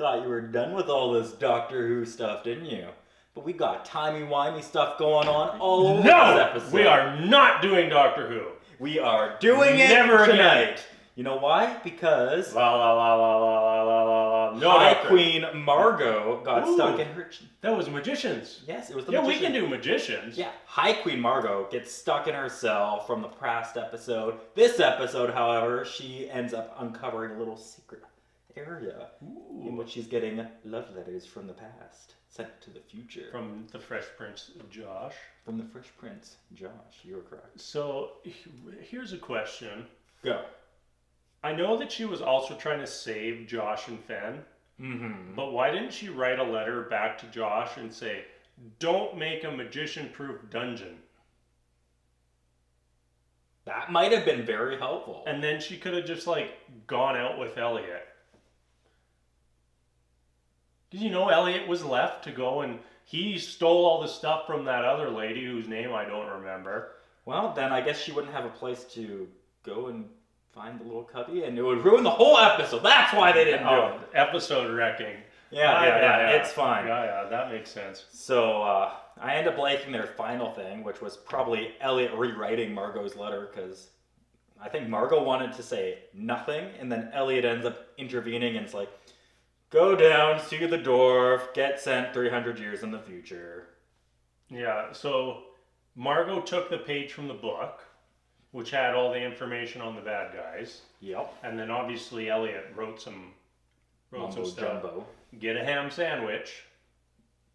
thought you were done with all this Doctor Who stuff, didn't you? But we got timey-wimey stuff going on all over this episode. We are not doing Doctor Who. We are doing it Never tonight. again. You know why? Because La la la la la la la la la. No, High Doctor. Queen Margot got stuck in her... That was magicians. Yes, it was the Yeah, magician. we can do magicians. Yeah, High Queen Margot gets stuck in her cell from the past episode. This episode, however, she ends up uncovering a little secret area in which she's getting love letters from the past sent to the future. From the Fresh Prince Josh. From the Fresh Prince Josh, you're correct. So, here's a question. Go. I know that she was also trying to save Josh and Fen. Mm-hmm. But why didn't she write a letter back to Josh and say, don't make a magician-proof dungeon? That might have been very helpful. And then she could have just, gone out with Elliot. Because, Elliot was left to go and he stole all the stuff from that other lady whose name I don't remember. Well, then I guess she wouldn't have a place to go and find the little cubby, and it would ruin the whole episode. That's why they didn't do it. Episode wrecking. Yeah, it's fine. Yeah, that makes sense. So I end up liking their final thing, which was probably Elliot rewriting Margot's letter, because I think Margot wanted to say nothing, and then Elliot ends up intervening, and it's like, go down, see the dwarf, get sent 300 years in the future. Yeah, so Margot took the page from the book, which had all the information on the bad guys. Yep. And then obviously Elliot wrote some stuff. Jumbo. Get a ham sandwich.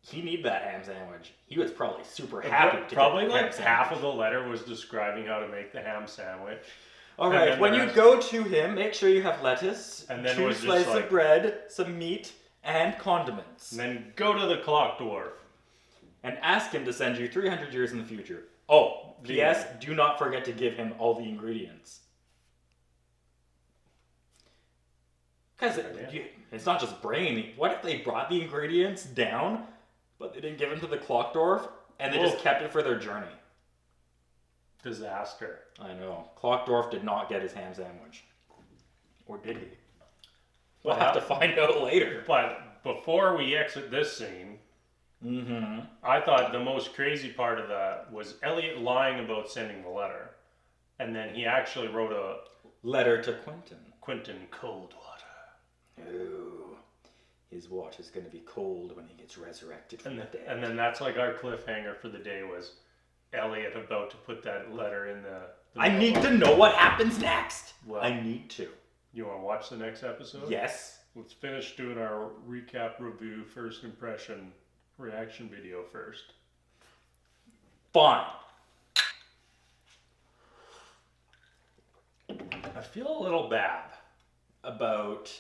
He needed that ham sandwich. He was probably super happy to Probably get the ham sandwich. half of the letter was describing how to make the ham sandwich. All right, when you go to him, make sure you have lettuce, and then 2 slices of bread, some meat, and condiments. And then go to the clock dwarf. And ask him to send you 300 years in the future. Oh, P.S. Do not forget to give him all the ingredients. Because it's not just brain. What if they brought the ingredients down, but they didn't give them to the clock dwarf, and they just kept it for their journey? Disaster. I know. Clock dwarf did not get his ham sandwich. Or did he? We'll have to find out later. But before we exit this scene, I thought the most crazy part of that was Elliot lying about sending the letter. And then he actually wrote a letter to Quentin. Quentin Coldwater. Oh, his water's going to be cold when he gets resurrected from the dead. And then that's our cliffhanger for the day was Elliot about to put that letter in the I need to know what happens next. Well, I need to. You want to watch the next episode? Yes. Let's finish doing our recap, review, first impression, reaction video first. Fine. I feel a little bad about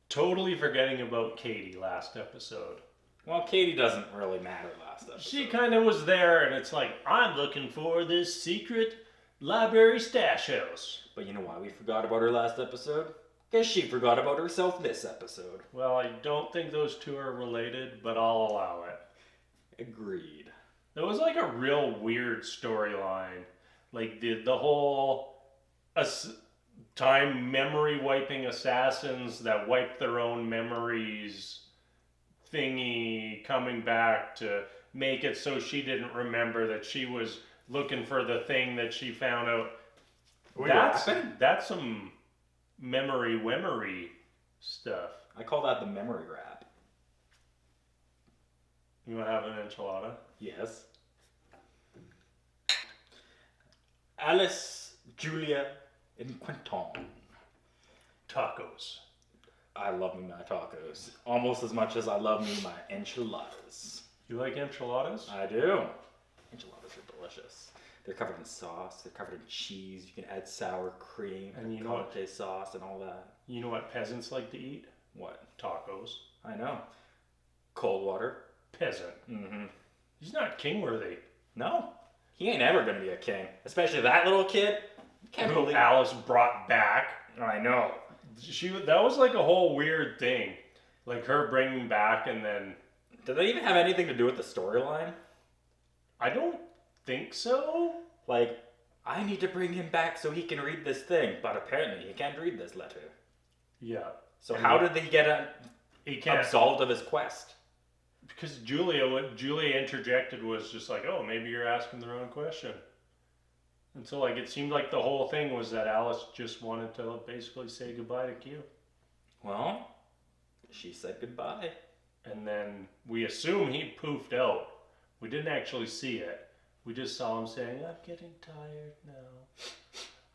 totally forgetting about Katie last episode. Well, Katie doesn't really matter last episode. She kind of was there, and it's like, I'm looking for this secret library stash house. But you know why we forgot about her last episode? Because she forgot about herself this episode. Well, I don't think those two are related, but I'll allow it. Agreed. It was like a real weird storyline. Like the whole time memory wiping assassins that wipe their own memories thingy coming back to make it so she didn't remember that she was looking for the thing that she found out. That's some memory stuff. I call that the memory rap. You want to have an enchilada? Yes. Alice, Julia, and Quentin. Tacos. I love me my tacos. Almost as much as I love me my enchiladas. You like enchiladas? I do. Enchiladas are delicious. They're covered in sauce. They're covered in cheese. You can add sour cream and picante sauce and all that. You know what peasants like to eat? What? Tacos. I know. Cold water. Peasant. Mm-hmm. He's not king-worthy. No. He ain't ever going to be a king. Especially that little kid. Can't believe Alice brought back. I know. That was like a whole weird thing. Like her bringing back and then... Did that even have anything to do with the storyline? I don't think so. Like, I need to bring him back so he can read this thing, but apparently he can't read this letter. Yeah. So how did they get he can't, absolved of his quest. because what Julia interjected was just like, oh, maybe you're asking the wrong question. And so, like, it seemed like the whole thing was that Alice just wanted to basically say goodbye to Q. Well, she said goodbye. And then we assume he poofed out. We didn't actually see it. We just saw him saying, I'm getting tired now.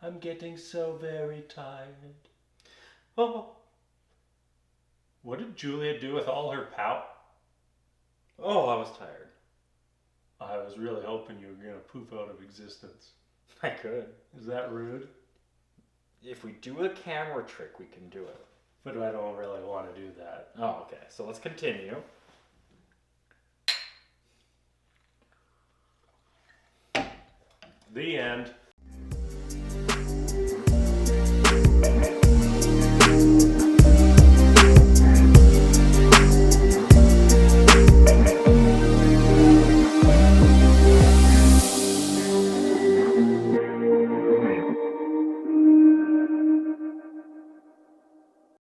I'm getting so very tired. Oh. What did Julia do with all her pout? Oh, I was tired. I was really hoping you were going to poof out of existence. I could. Is that rude? If we do a camera trick, we can do it. But I don't really want to do that. Oh, okay. So let's continue. The end.